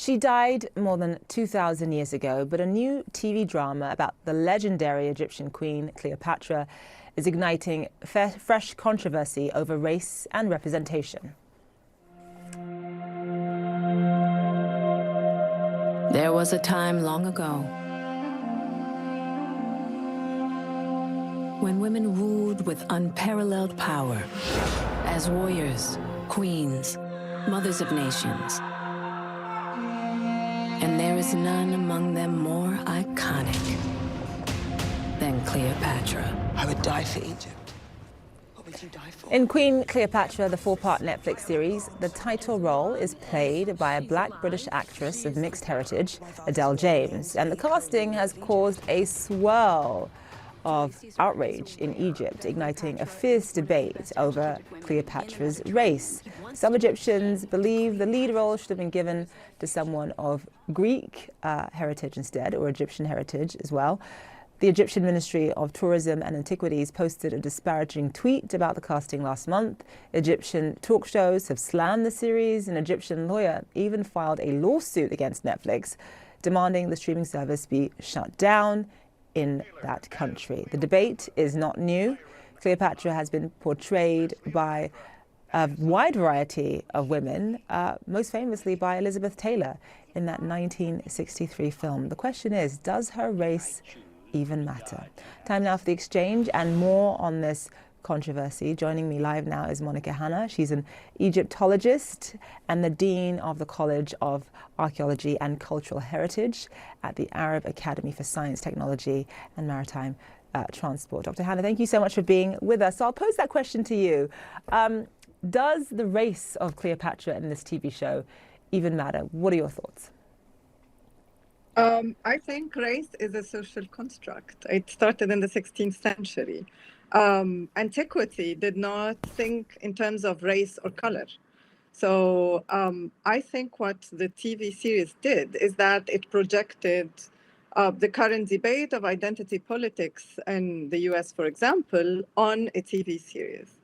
She died more than 2,000 years ago, but a new TV drama about the legendary Egyptian queen Cleopatra is igniting fresh controversy over race and representation. There was a time long ago when women ruled with unparalleled power as warriors, queens, mothers of nations. And there is none among them more iconic than Cleopatra. I would die for Egypt. What would you die for? In Queen Cleopatra, the four-part Netflix series, the title role is played by a black British actress of mixed heritage, Adele James, and the casting has caused a swirl of outrage in Egypt, igniting a fierce debate over Cleopatra's race. Some Egyptians believe the lead role should have been given to someone of Greek heritage instead, or Egyptian heritage as well. The Egyptian Ministry of Tourism and Antiquities posted a disparaging tweet about the casting last month. Egyptian talk shows have slammed the series. An Egyptian lawyer even filed a lawsuit against Netflix, demanding the streaming service be shut down in that country. The debate is not new. Cleopatra has been portrayed by a wide variety of women, most famously by Elizabeth Taylor in that 1963 film. The question is, does her race even matter? Time now for The Exchange and more on this controversy. Joining me live now is Monica Hanna. She's an Egyptologist and the Dean of the College of Archaeology and Cultural Heritage at the Arab Academy for Science, Technology and Maritime Transport. Dr. Hanna, thank you so much for being with us. So I'll pose that question to you. Does the race of Cleopatra in this TV show even matter? What are your thoughts? I think race is a social construct. It started in the 16th century. Antiquity did not think in terms of race or color. So I think what the TV series did is that it projected the current debate of identity politics in the US, for example, on a TV series.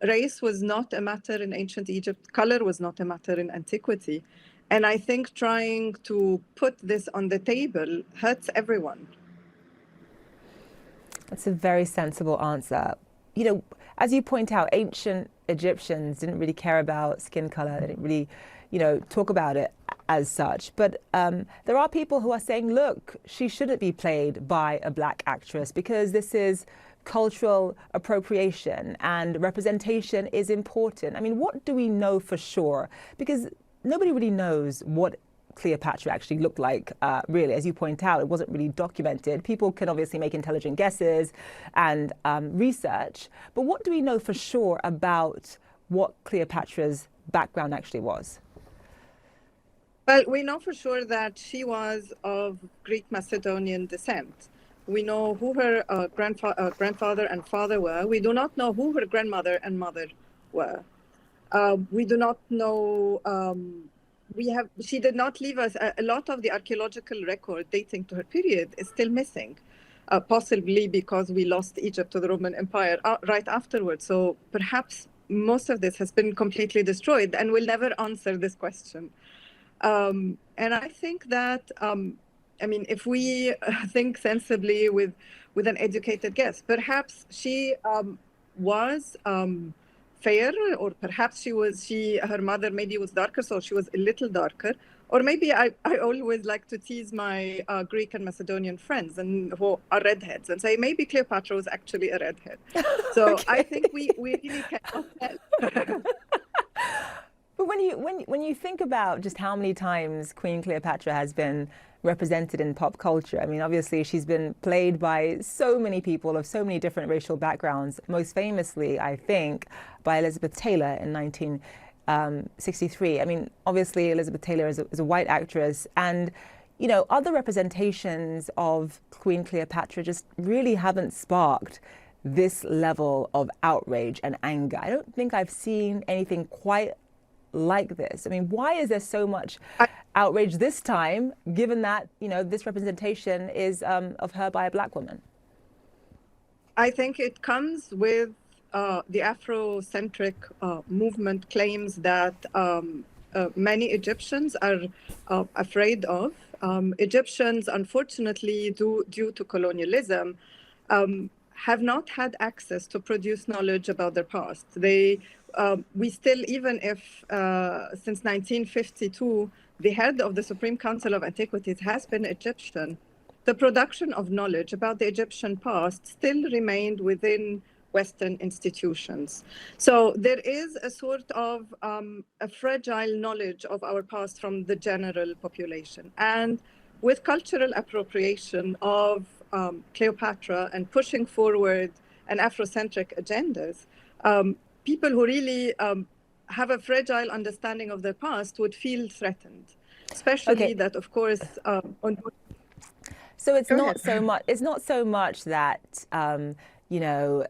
Race was not a matter in ancient Egypt. Color was not a matter in antiquity. And I think trying to put this on the table hurts everyone. That's a very sensible answer. You know, as you point out, ancient Egyptians didn't really care about skin color. They didn't really, talk about it as such. But there are people who are saying, look, she shouldn't be played by a black actress because this is cultural appropriation and representation is important. I mean, what do we know for sure? Because nobody really knows what Cleopatra actually looked like, really. As you point out, it wasn't really documented. People can obviously make intelligent guesses and research, but what do we know for sure about what Cleopatra's background actually was? Well, we know for sure that she was of Greek Macedonian descent. We know who her grandfather and father were. We do not know who her grandmother and mother were. We do not know. She did not leave us. A lot of the archaeological record dating to her period is still missing, possibly because we lost Egypt to the Roman Empire right afterwards. So perhaps most of this has been completely destroyed and will never answer this question. And I think that, if we think sensibly with an educated guess, perhaps she was fair, or perhaps her mother maybe was darker, so she was a little darker. Or maybe I always like to tease my Greek and Macedonian friends and who are redheads and say maybe Cleopatra was actually a redhead. So okay. I think we really cannot tell. But when you think about just how many times Queen Cleopatra has been represented in pop culture, I mean, obviously she's been played by so many people of so many different racial backgrounds, most famously, I think, by Elizabeth Taylor in 1963. I mean, obviously Elizabeth Taylor is a white actress, and other representations of Queen Cleopatra just really haven't sparked this level of outrage and anger. I don't think I've seen anything quite like this. I mean, why is there so much outrage this time, given that, this representation is of her by a black woman? I think it comes with the Afrocentric movement claims that many Egyptians are afraid of. Egyptians, unfortunately, due to colonialism, have not had access to produce knowledge about their past. We still, even if since 1952, the head of the Supreme Council of Antiquities has been Egyptian, the production of knowledge about the Egyptian past still remained within Western institutions. So there is a sort of a fragile knowledge of our past from the general population. And with cultural appropriation of Cleopatra and pushing forward an Afrocentric agendas, people who really have a fragile understanding of their past would feel threatened, especially that, of course, So it's not so much. It's not so much that you know,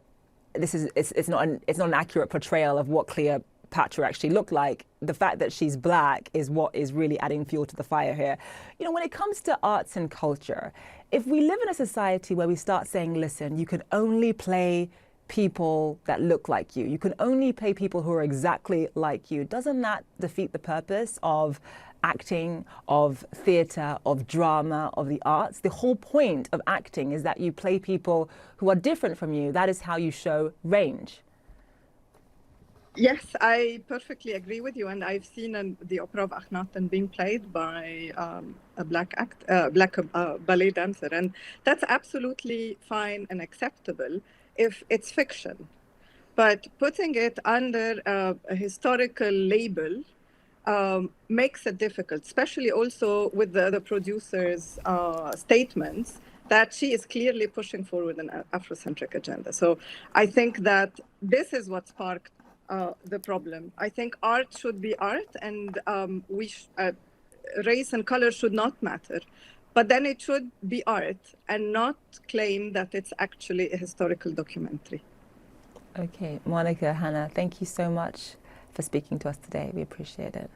it's not an accurate portrayal of what Cleopatra actually looked like. The fact that she's black is what is really adding fuel to the fire here. You know, when it comes to arts and culture, if we live in a society where we start saying, listen, you can only play people that look like you can only play people who are exactly like you, doesn't that defeat the purpose of acting, of theatre, of drama, of the arts? The whole point of acting is that you play people who are different from you. That is how you show range. Yes, I perfectly agree with you. And I've seen the opera of Akhenaten being played by a black ballet dancer. And that's absolutely fine and acceptable if it's fiction. But putting it under a historical label makes it difficult, especially also with the producer's statements that she is clearly pushing forward an Afrocentric agenda. So I think that this is what sparked the problem. I think art should be art, and race and color should not matter. But then it should be art and not claim that it's actually a historical documentary. Okay, Monica, Hannah, thank you so much for speaking to us today. We appreciate it.